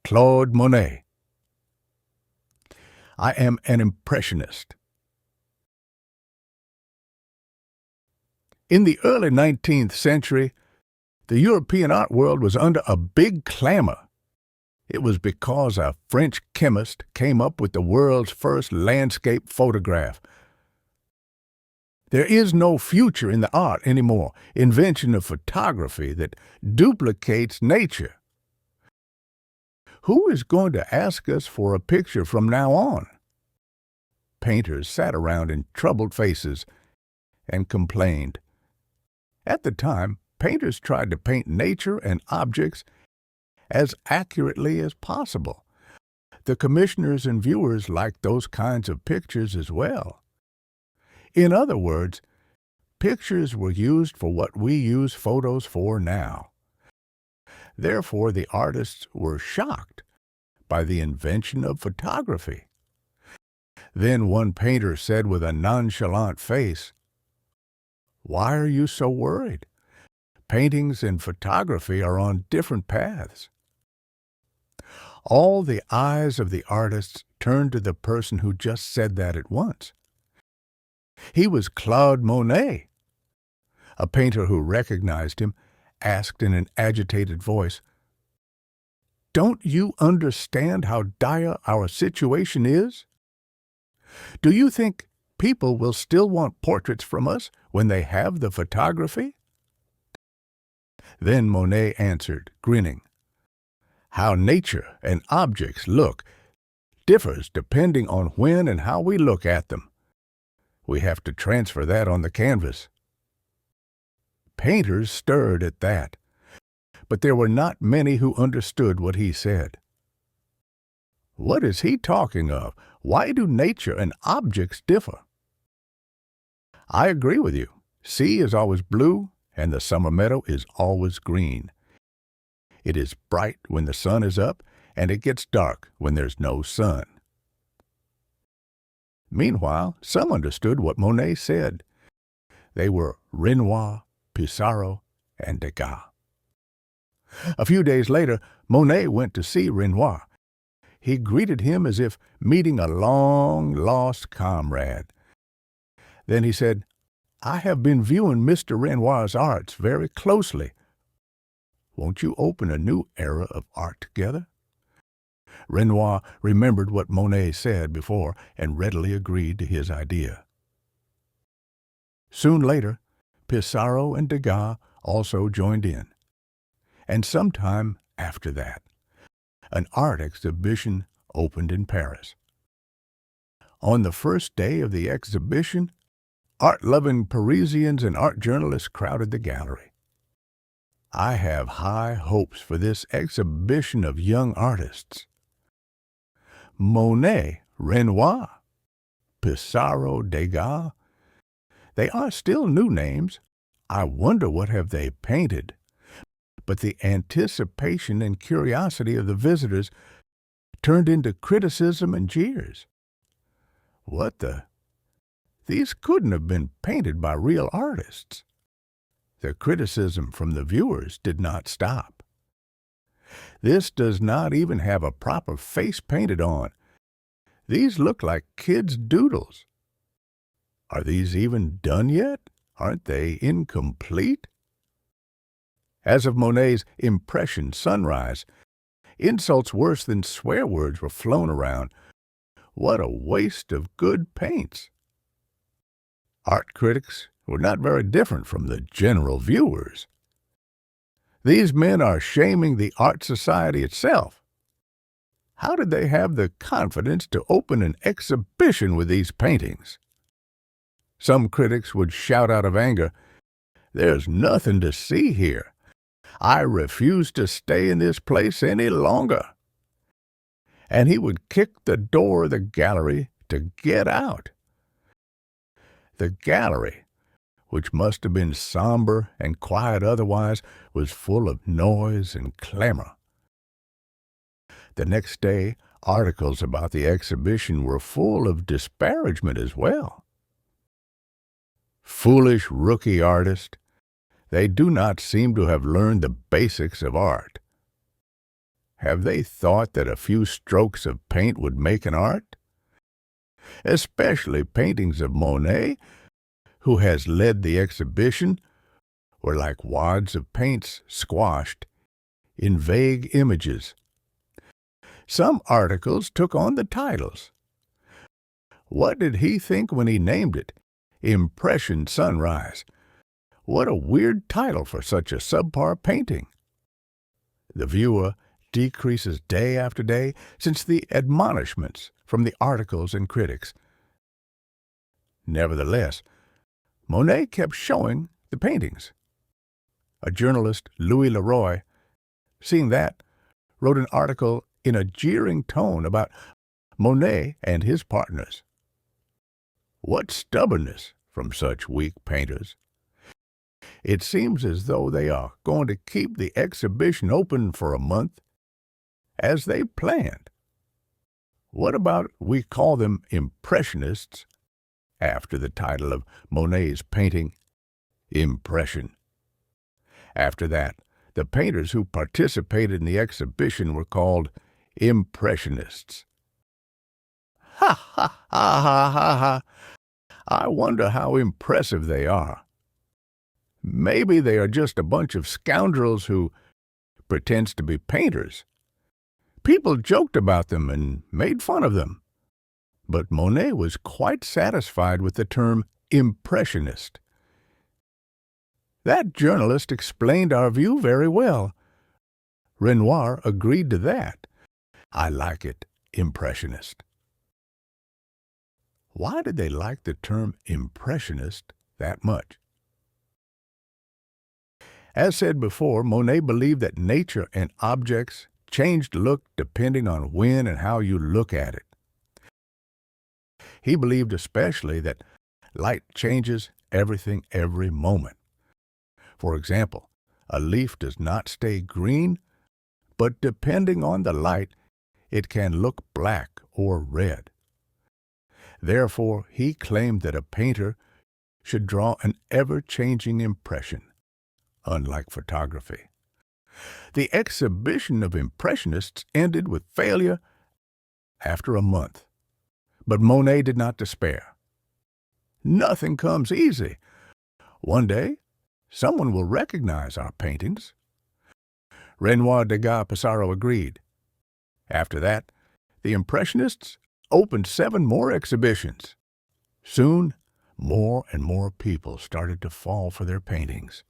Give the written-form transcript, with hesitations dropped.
Claude Monet. I am an impressionist. In the early 19th century, the European art world was under a big clamor. It was because a French chemist came up with the world's first landscape photograph. There is no future in the art anymore, invention of photography that duplicates nature. Who is going to ask us for a picture from now on? Painters sat around in troubled faces and complained. At the time, painters tried to paint nature and objects as accurately as possible. The commissioners and viewers liked those kinds of pictures as well. In other words, pictures were used for what we use photos for now. Therefore, the artists were shocked by the invention of photography. Then one painter said with a nonchalant face, "Why are you so worried? Paintings and photography are on different paths." All the eyes of the artists turned to the person who just said that at once. He was Claude Monet. A painter who recognized him asked in an agitated voice, "Don't you understand how dire our situation is? Do you think people will still want portraits from us when they have the photography?" Then Monet answered, grinning, "How nature and objects look differs depending on when and how we look at them. We have to transfer that on the canvas." Painters stirred at that, but there were not many who understood what he said. What is he talking of? Why do nature and objects differ? I agree with you. Sea is always blue, and the summer meadow is always green. It is bright when the sun is up, and it gets dark when there's no sun. Meanwhile, some understood what Monet said. They were Renoir, Pissarro, and Degas. A few days later, Monet went to see Renoir. He greeted him as if meeting a long-lost comrade. Then he said, "I have been viewing Mr. Renoir's arts very closely. Won't you open a new era of art together?" Renoir remembered what Monet said before and readily agreed to his idea. Soon later, Pissarro and Degas also joined in. And sometime after that, an art exhibition opened in Paris. On the first day of the exhibition, art-loving Parisians and art journalists crowded the gallery. I have high hopes for this exhibition of young artists. Monet, Renoir, Pissarro, Degas, they are still new names. I wonder what have they painted. But the anticipation and curiosity of the visitors turned into criticism and jeers. What the? These couldn't have been painted by real artists. The criticism from the viewers did not stop. This does not even have a proper face painted on. These look like kids' doodles. Are these even done yet? Aren't they incomplete? As of Monet's impression, Sunrise, insults worse than swear words were flown around. What a waste of good paints! Art critics were not very different from the general viewers. These men are shaming the art society itself. How did they have the confidence to open an exhibition with these paintings? Some critics would shout out of anger, "There's nothing to see here. I refuse to stay in this place any longer." And he would kick the door of the gallery to get out. The gallery, which must have been somber and quiet otherwise, was full of noise and clamor. The next day, articles about the exhibition were full of disparagement as well. Foolish rookie artist, they do not seem to have learned the basics of art. Have they thought that a few strokes of paint would make an art? Especially paintings of Monet, who has led the exhibition, were like wads of paints squashed in vague images. Some articles took on the titles. What did he think when he named it? Impression Sunrise. What a weird title for such a subpar painting. The viewer decreases day after day since the admonishments from the articles and critics. Nevertheless, Monet kept showing the paintings. A journalist, Louis Leroy, seeing that, wrote an article in a jeering tone about Monet and his partners. What stubbornness from such weak painters! It seems as though they are going to keep the exhibition open for a month, as they planned. What about we call them Impressionists, after the title of Monet's painting, Impression? After that, the painters who participated in the exhibition were called Impressionists. Ha ha ha ha ha ha! I wonder how impressive they are. Maybe they are just a bunch of scoundrels who pretends to be painters. People joked about them and made fun of them. But Monet was quite satisfied with the term impressionist. That journalist explained our view very well. Renoir agreed to that. I like it, impressionist. Why did they like the term impressionist that much? As said before, Monet believed that nature and objects changed look depending on when and how you look at it. He believed especially that light changes everything every moment. For example, a leaf does not stay green, but depending on the light, it can look black or red. Therefore, he claimed that a painter should draw an ever-changing impression, unlike photography. The exhibition of Impressionists ended with failure after a month. But Monet did not despair. Nothing comes easy. One day, someone will recognize our paintings. Renoir, Degas, Pissarro agreed. After that, the Impressionists opened 7 more exhibitions. Soon, more and more people started to fall for their paintings.